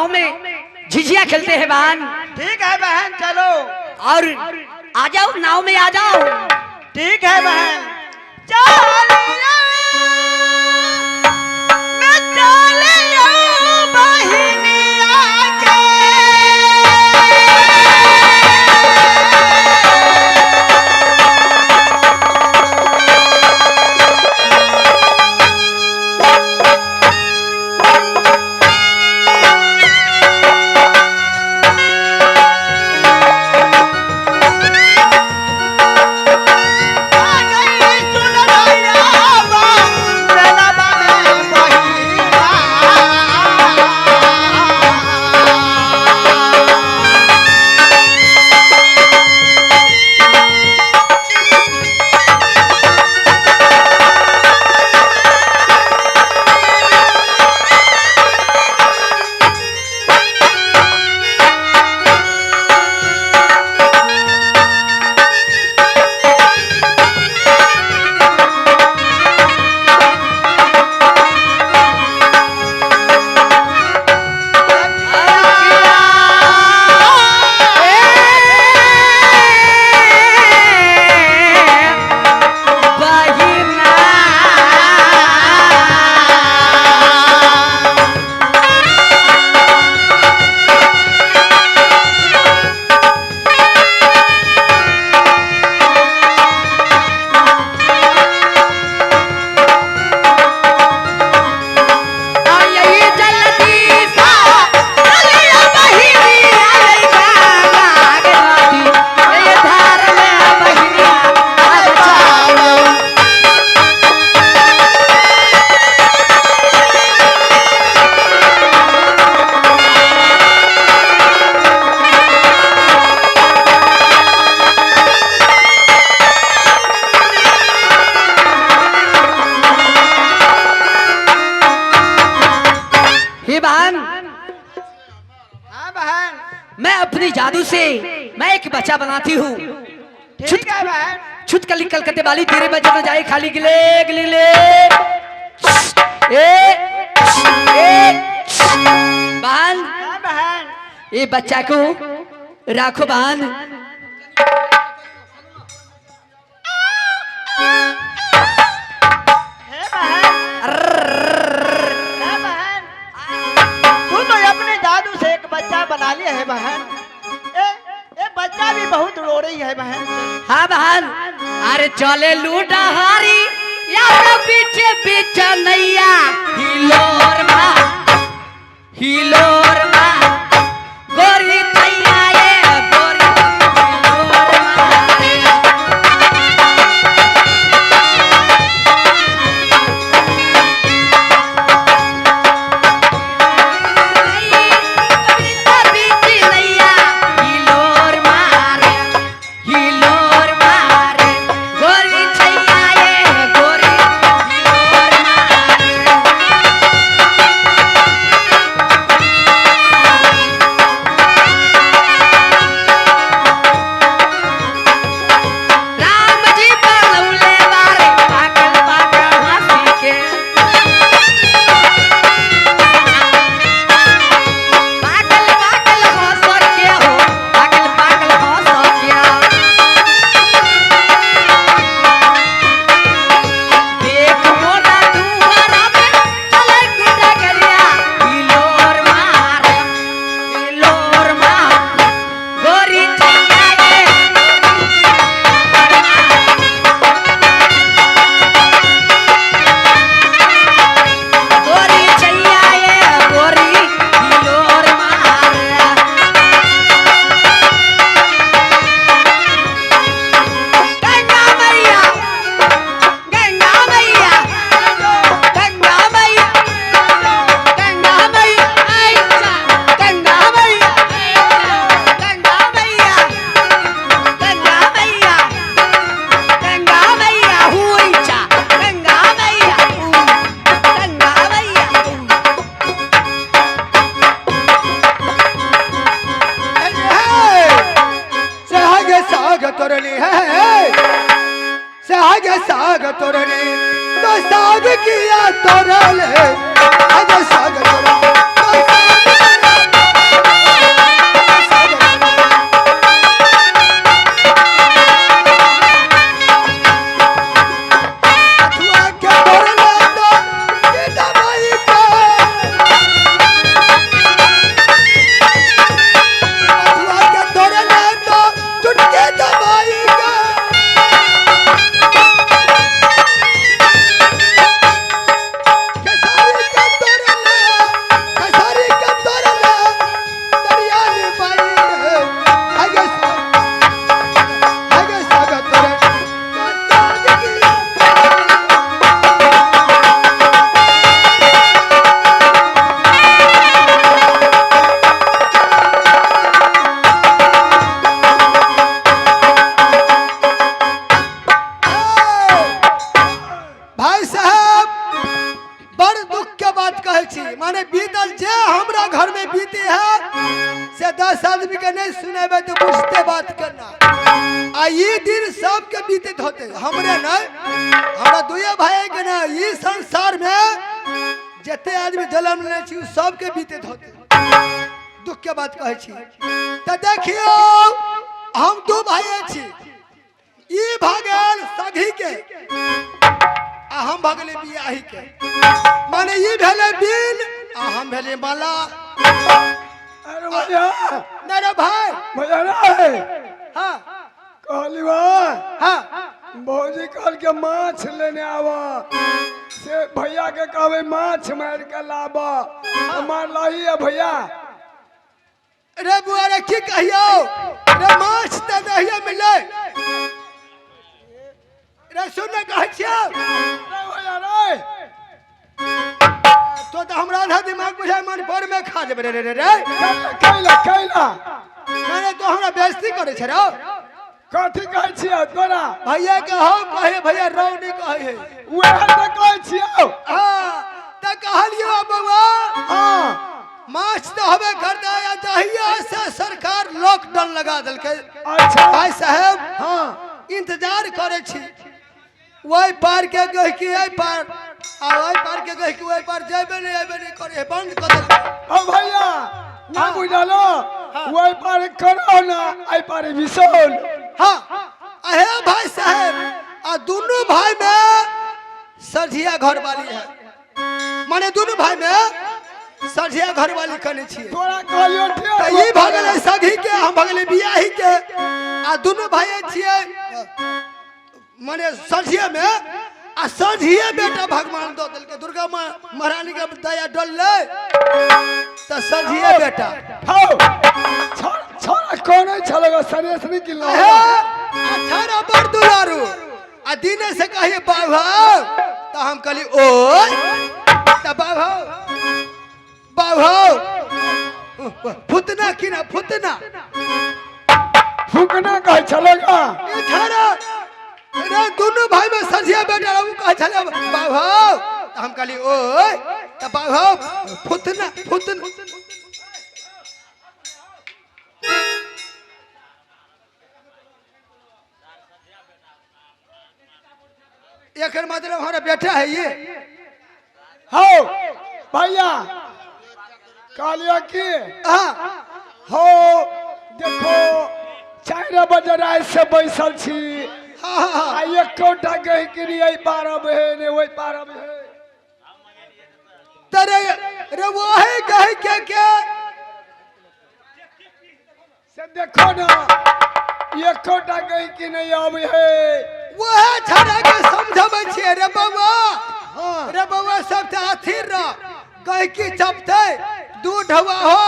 नाव में झिझिया खेलते हैं बहन। ठीक है बहन, चलो। और आ जाओ, नाव में आ जाओ। ठीक है बहन, चलिया मैं चलिया बहिनिया के। जादू से मैं एक बच्चा बनाती हूँ। ठीक है बहन। छुट कली कलकत्ते वाली तेरे बजे में जाए खाली गिले गिले बहन। ये बच्चा को राखो बहन। तू तो अपने जादू से एक बच्चा बना लिया है बहन। ए बच्चा भी बहुत रो रही है बहन। हाँ बहन। अरे चले लूटा हारी या तो पीछे पीछे नैया हिलोर माँ हिलोर माँ गोरी नैया ये गोरी हिलोर साग तोरने तो साग किया तोरले आज साग तोरने कहे छी माने बीतल जे हमरा घर में बीते है से 10 आदमी के नहीं सुनेबे तो बुझते बात करना। आ ये दिन सबके बीते होते हमरे नहीं हमरा दुए भाई के ना ये संसार में जते आदमी जन्म लेने छी सबके बीते होते दुख के बात कहे छी। तो देखियो हम दो भाई छी ई भागल सगी के आ हम भागले बियाही के माने ई भेले बिन आ हम भेले माला। अरे भैया मेरे भाई भैया रे हाँ कहली बा हाँ भौजी कल के माछ लेने आवा से भैया के कहवे माछ मार के लाबा हमार लाही है भैया। रे बुआ रे की कहियो रे माछ त दहिया मिले रे सुन कहै छियो रे भैया रे तो हमरा आधा दिमाग बुझाय मन पर में खा देबे रे रे कैला कैला मैंने तो हमरा बेइज्जती करे छ रे कथी कहै छियो तोरा भैया के हो कहे भैया रौनी कहे है उहे त कहै छियो। हां त कहलियो बाबा हां माछ तो हमें करता है दहिया से सरकार लॉकडाउन लगा दल के। अच्छा भाई साहब हां इंतजार करे छी वही पार के गई कि आई पार आ वही पार के गई कि वही पार जेबे नहीं करे बंद कर दल। ओ भैया ना बुझलो ओइ पार करो ना आई पार विसोल। हां अहे भाई साहब आ दोनों भाई में सझिया घर वाली है माने दोनों भाई में सझिया घर वाली कने छी तोरा कहलियो त ई भगले सगी के हम भगले बियाही के आ दोनों भाई छिए माने सझिया में आ सझिए बेटा भगवान दो दिल के दुर्गा मां महारानी के दया डल ले त सझिए बेटा हां छोरा कोने चलेगा सनेस नहीं किलो है 18 बर दुलारू आ दिने से कहिए बाबा त हम कहली ओय त बाबा बाबा फुतना की ना फुतना फुकना कह चलेगा 18 रे दोनों भाई में सजिया बेटा रहू कह चले बाबा हम कहली ओए त बाबा फुतना फुतना एकर मतलब हमारा बेटा है ये हो भैया कहलियो कि हां हो देखो 4 बजे रात से बैसल छी आ एक कोटा कह के नहीं 12 बजे ने वही 12 बजे तरे रे वही कह के से देखो ना एक कोटा कह के नहीं आवे है वह छड़ा के समझबै छिए रे बाबा हां रे बाबा सब त अथीर रह कह की चपते दूध हवा हो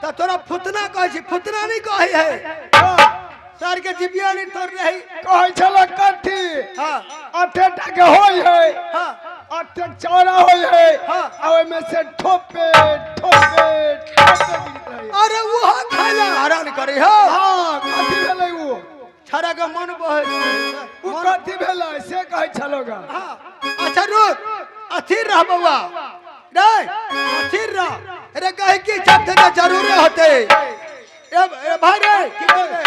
त तोरा फुतना कह छी फुतना नहीं कहे है सर के जिबिया नहीं तोड़ रही कह चल कथी हां अठे टके होय है हां अठे चौड़ा होय है हाँ। आ में से ठोपे ठोपे ठोपे गिरत रही अरे वो खाला हरान करे हो हां कथी भेलै वो छड़ा के मन बहे वो कथी भेलै से कह चलोगा हां अच्छा रुक अथीर रह बाबा रे अथीर रह रे कहे की चपते तो जरूर होते ए भाई रे की करे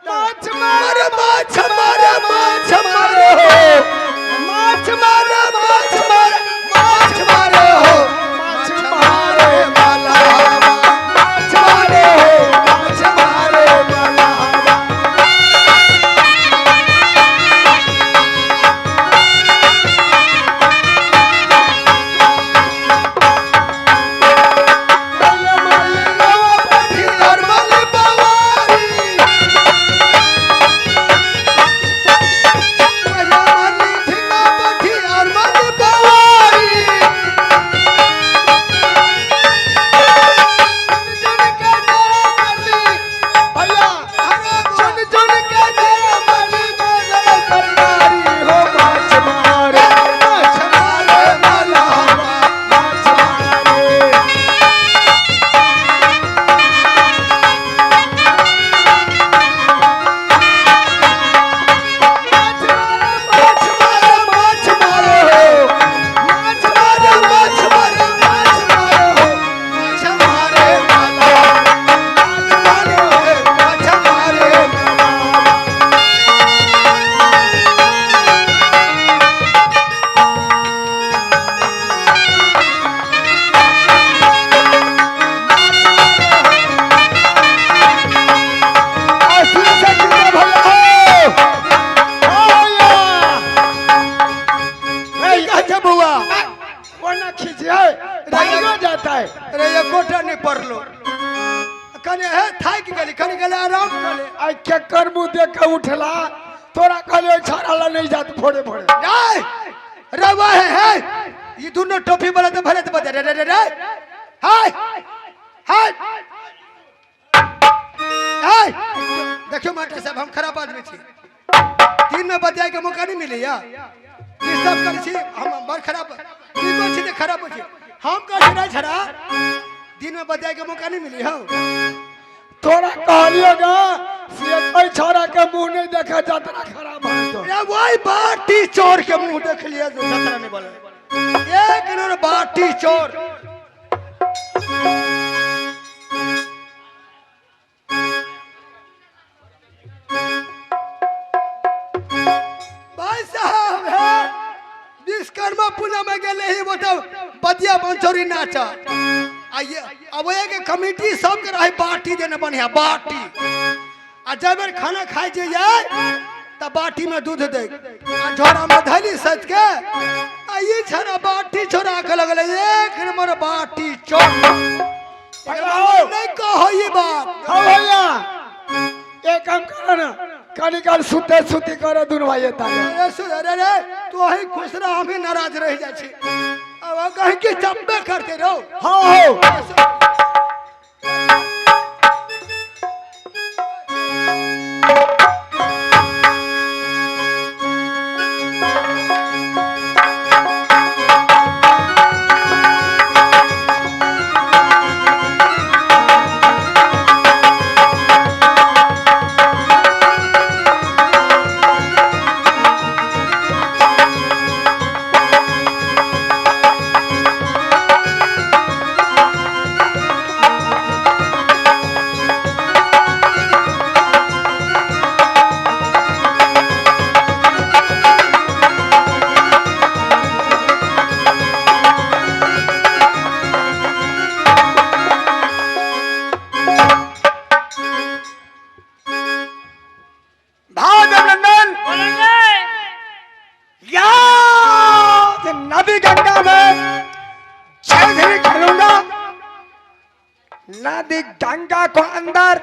माछ मारे माछ मारे माछ मारे माछ मारे माछ मारे माछ मारे हो माछ मारे वाला माछ मारे हो माछ मारे वाला खींचे रंगा जाता है। अरे ये कोटा नहीं पड़लो कने है थाक गेली कने गेले आराम करे आई क्या कर मुंह देख के उठला तोरा कहले छाड़ाला नहीं जात फोड़े फोड़े नहीं रवा है ये दोनों टोपी वाला तो भले तो बता रे रे रे हाय हाय हाय देखियो मास्टर साहब हम खराब आदमी छी 3 में बजाय के मौका नहीं मिले या डिस्टर्ब कर छी हम बड़ खराब की को छी ते खराब छी हम कह नहीं छड़ा दिन में बजाय के मौका नहीं मिली हो तोरा कहलियोगा से कोई छोरा के मुंह नहीं देखा जाता खराब है तो रे वही बाटी चोर के मुंह देख लिया जो खतरा नहीं बोले एक इन्होंने बाटी चोर भाई साहब है विश्वकर्मा पूजा में गए ही वो तो बदिया बंचोरी नाचा आइए अब ये कमेटी सब के रही बाटी देने बढ़िया बाटी आ जब खाना खाए जाए तब बाटी में दूध दे झोरा में धली सच के ये छरा बाटी छोरा के लगल एक नंबर बाटी चोर नहीं कहो ये बात हाँ भैया एक काम करो ना कनी काल सुते सुती करो दुन भाई ताले अरे तू ही खुश रह हम ही नाराज रह जा छी अब कहीं के चंबे करते रहो हाँ हो नदी गंगा में छेद खेलूंगा नदी गंगा को अंदर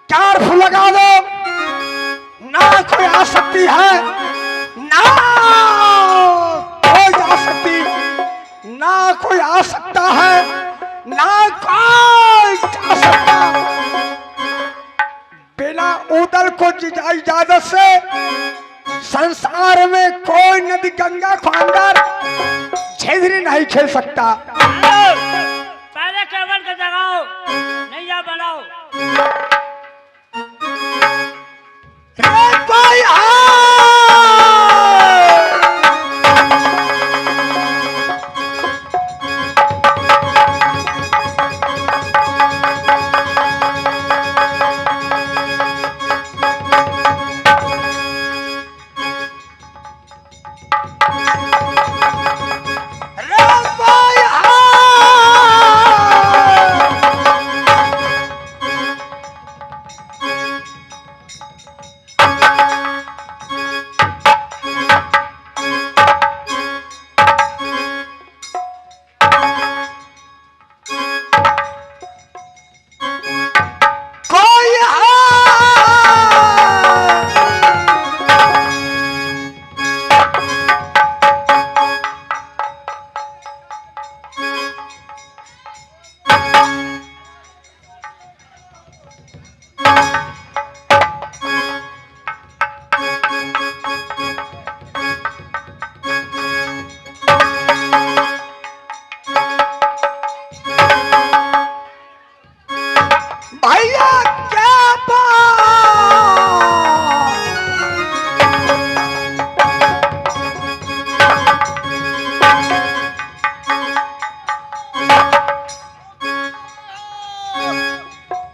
कार्फ लगा दो ना कोई आ सकती है ना कोई आ सकती ना कोई आ सकता है ना कोई जा सकता बिना उदल को इजाजत से संसार में कोई नदी गंगा को अंदर झेझरी नहीं खेल सकता। पहले केवल के जगाओ नैया बनाओ रे कोई भैया क्या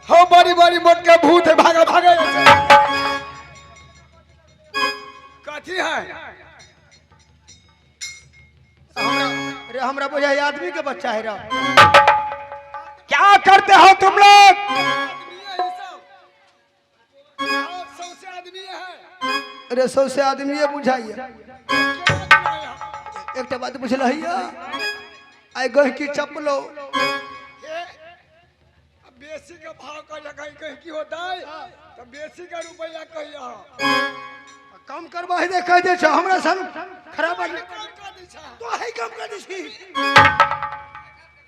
हो बड़ी बड़ी मोट के भूत है भागा भागा कथी है हमरा बुझा आदमी के बच्चा है रा क्या करते हो तुम लोग अरे 100 से आदमी ये बुझाइए एक बात बुझल है आई गह की चपलो बेसी का भाव का कहीं कहीं की होता है तो बेसी का रुपया कहिया कम करबा है दे कह दे छ हमरा सन खराब है तो है कम कर दी छी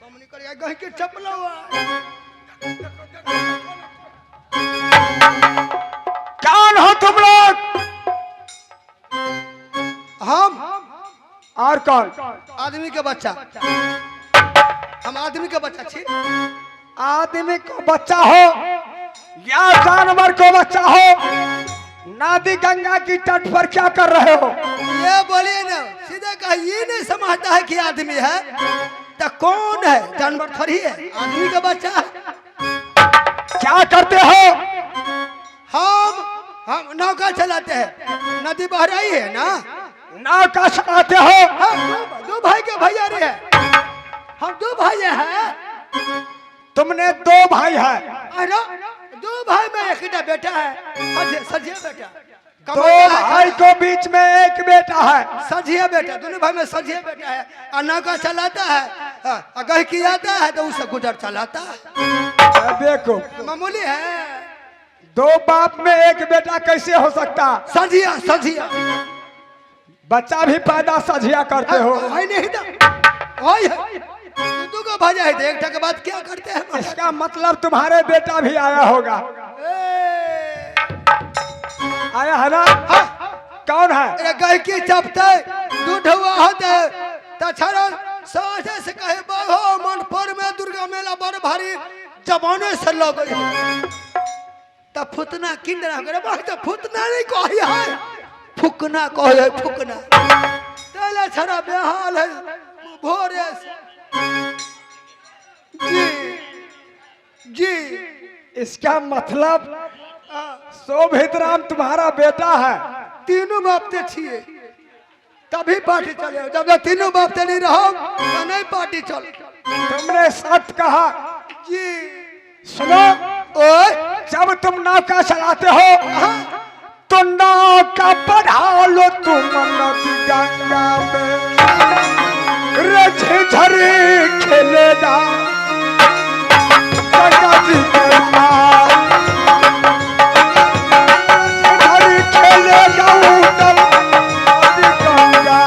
कम नहीं कर गह की चपलो कौन हो तुम लोग? हम और कौन? आदमी के बच्चा हम आदमी के बच्चा छी आदमी को बच्चा हो या जानवर को बच्चा हो, नदी गंगा की तट पर क्या कर रहे हो? ये बोलिए ना सीधा कहा ये नहीं समझता है कि आदमी है तो कौन है? जानवर थोड़ी है, आदमी का बच्चा है। क्या करते हो? हम नौका चलाते हैं, नदी बह रही है ना, नाव का चलाते हो? हम दो भाई के भैया रे है, हम दो भाई हैं। तुमने दो भाई है? अरे दो भाई में एक ही बेटा है, सजिया बेटा। दो भाई को बीच में एक बेटा है, सजिया बेटा, दोनों भाई में सजिया बेटा है। और नौका चलाता है, अगर की आता है तो उसे गुजर चलाता है। देखो मामूली है। दो बाप में एक बेटा कैसे हो सकता? सजिया सजिया बच्चा भी पैदा सजिया करते हो? है नहीं तो वही है, दो को भजा है, एक के बाद क्या करते हैं? इसका मतलब तुम्हारे बेटा भी आया होगा। आया है ना? कौन है? अरे गाय की चपते दूध हुआ होते तछरा साझे से कहे बाहो मन पर में दुर्गा मेला बड़ भारी जमाने से लग गई तब फुतना किंडरा करे बाकी तो फुतना नहीं कही है, फुकना कहे फुकना तेला छरा बेहाल है भोरे से। जी जी इसका मतलब शोभित राम तुम्हारा बेटा है? तीनों बाप ते छिए तभी पार्टी चले, जब तक तीनों बाप ते नहीं रहो तो नहीं पार्टी चले। तुमने सच कहा। जी सुनो, ओए जब तुम नौका चलाते हो तो नौका बढ़ा लो तुम नदी गंगा में झरी खेलेगा गंगा जी के पार, झरी खेलेगा उतल नदी गंगा।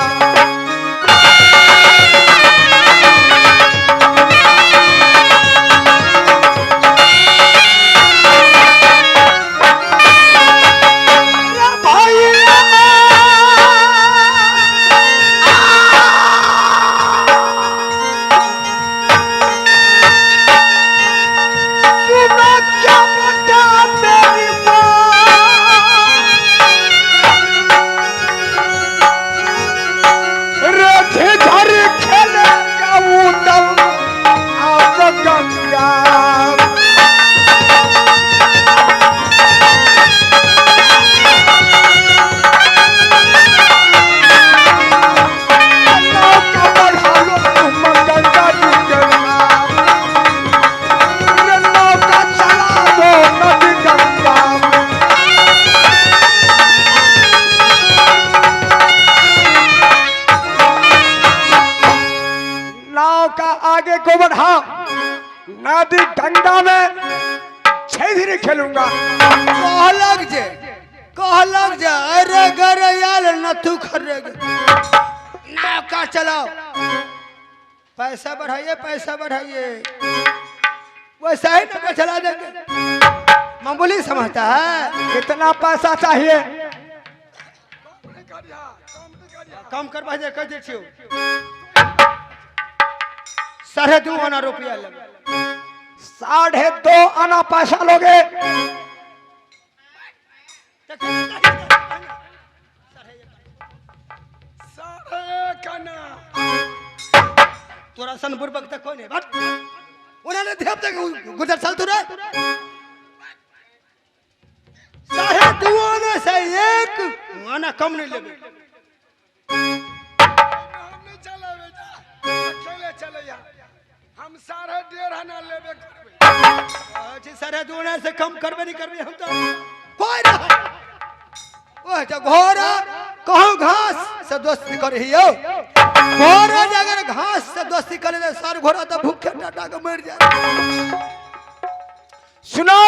आगे को बढ़ाओ, नदी गंगा में छेदरी खेलूंगा। कहलक जे अरे गरे याल नथु खरेग नौका चलाओ, पैसा बढ़ाइए वैसा ही नौका चला देंगे। मामूली समझता है? कितना पैसा चाहिए? कम करवा दे कह दे छियो 2.5 आना रुपया लगे। 2.5 आना पैसा लोगे? तोरा सन बुर्बक तक कोई नहीं बट उन्होंने ध्यान तक गुजर चल तू रे 2.5 आना से 1 आना कम नहीं लेगे। हम 1.5 आना लेबे करबे। अच्छा 2.5 आना से कम करबे नहीं करबे हम तो कोई ना। ओए तो घोड़ा कहूं घास से दोस्ती करे हियो घोड़ा अगर घास से दोस्ती करे तो सर घोड़ा तो भूखे टाटा के मर जाए। सुनो,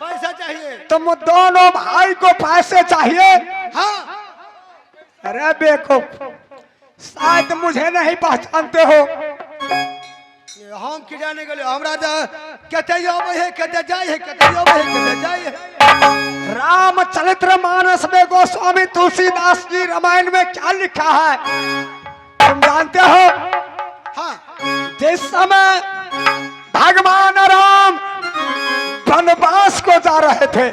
पैसा चाहिए। तुम दोनों भाई को पैसे चाहिए? हाँ। अरे बेवकूफ, शायद मुझे नहीं पहचानते हो। हम की जाने के लिए हमरा तो कहते आवे है, कहते जाए है, कहते आवे है, कहते जाए है। रामचरित्र मानस में गोस्वामी तुलसीदास जी रामायण में क्या लिखा है तुम जानते हो? हाँ। जिस समय भगवान राम वनवास को जा रहे थे,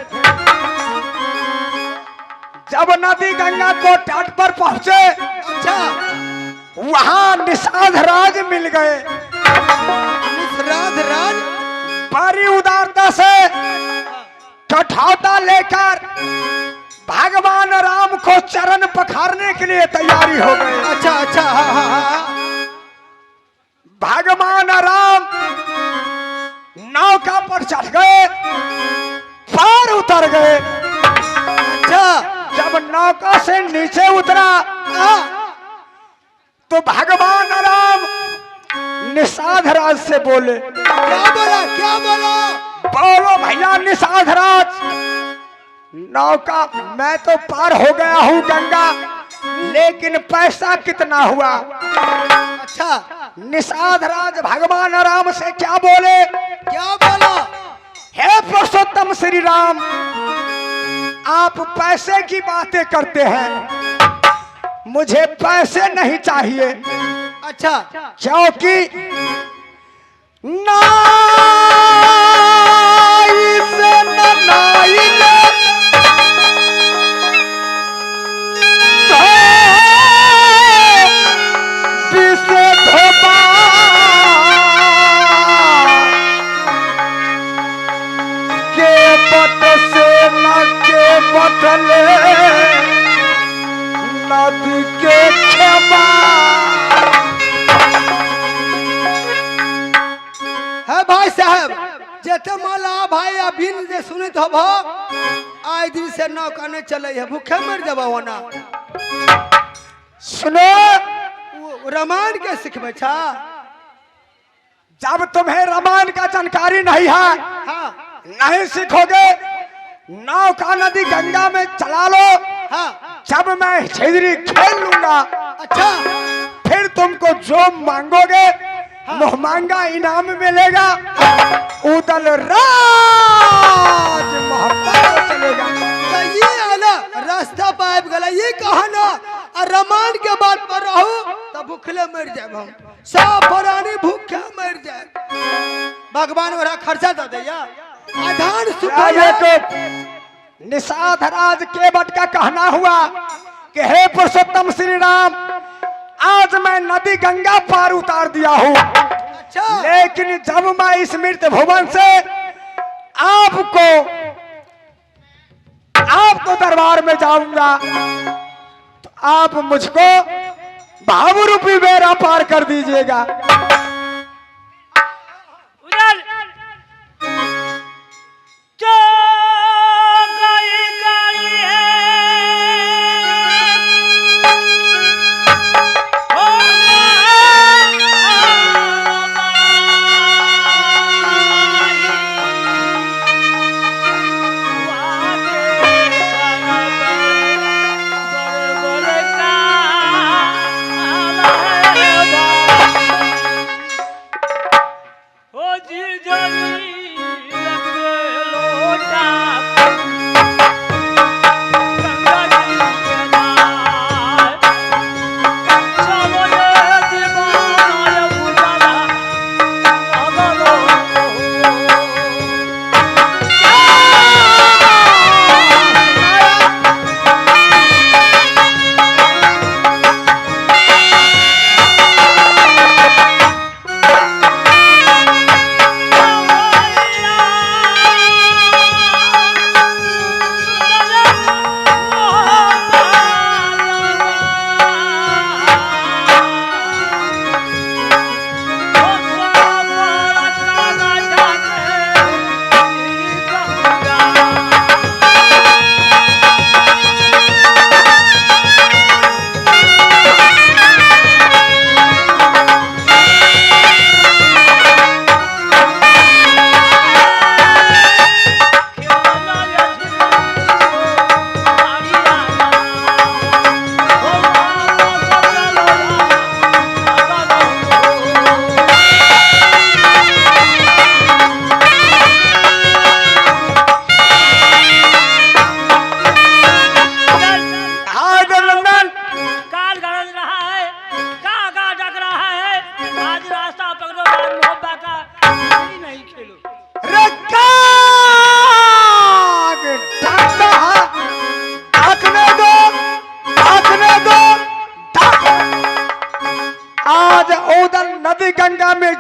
जब नदी गंगा को तट पर पहुंचे, अच्छा, वहां निषाद राज मिल गए। निषाद राज बड़ी उदारता से कठौता लेकर भगवान राम को चरण पखारने के लिए तैयारी हो गए। अच्छा अच्छा, हाँ हाँ हाँ। भगवान राम नौका पर चढ़ गए, पार उतर गए। अच्छा, जब नौका से नीचे उतरा तो भगवान राम निषाद राज से बोले। क्या बोला, क्या बोला? बोलो भैया निषाद राज, नौका मैं तो पार हो गया हूँ गंगा, लेकिन पैसा कितना हुआ? अच्छा, निषाद राज भगवान राम से क्या बोले? क्या बोला? हे पुरुषोत्तम श्री राम, आप पैसे की बातें करते हैं, मुझे पैसे नहीं चाहिए। अच्छा, क्योंकि नाई से नाई ने से धोबा के पट से न के बदले नदी के क्षमा। है भाई साहब, जेते माला भाई अभी जे सुनित हब आज दिन से नौका नहीं चले है, भूखे मर जब होना। सुनो, रामायण के सिखबे छा? जब तुम्हें रामायण का जानकारी नहीं है, हाँ नहीं सीखोगे, नौका नदी गंगा में चला लो। हाँ। जब मैं छिजरी खेल लूंगा, अच्छा, फिर तुमको जो मांगोगे मुँह मांगा इनाम मिलेगा। उदल राज मोहब्बत चलेगा। तो ये आला रास्ता पाइप गला, ये कहा ना रामायण के बात पर रहो तो भूखले मर जाए। हम सब पुरानी भूखे मर जाए, भगवान वरा खर्चा दे दिया आधान सुख। निषाद राज केवट का कहना हुआ कि हे पुरुषोत्तम श्री राम, आज मैं नदी गंगा पार उतार दिया हूँ। अच्छा, लेकिन जब मैं इस मृत भुवन से आपको दरबार में जाऊंगा तो आप मुझको भाव रूपी बेड़ा पार कर दीजिएगा।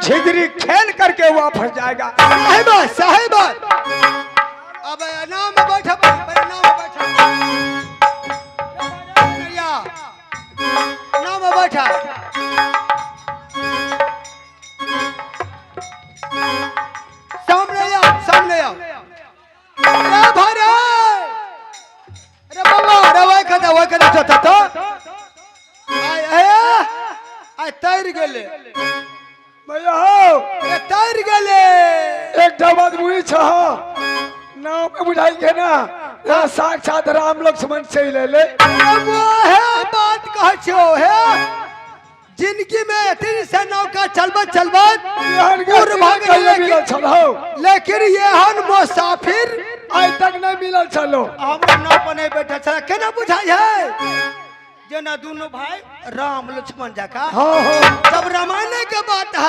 झिगरी खेल करके वापस जाएगा। साहिब अब नाव में बैठा नाव में बैठा नाव में बैठा सामने आओ अरे भाई अरे बाबा अरे वही कदा तो आय तैर गेले भैया हो अरे तैर गेले एक डबाद मुई छ नाव में बुझाई के ना ना साक्षात राम लक्ष्मण से ले ले। वो है बात कह छो है जिंदगी में तीन से नौका चलबत पूर्व भाग लेकिन ये हन मुसाफिर आज तक नहीं मिलल चलो हम नाव पर नहीं बैठा चला केना बुझाई है जना दोनों भाई राम लक्ष्मण जका हाँ हाँ जब रामायण के बात है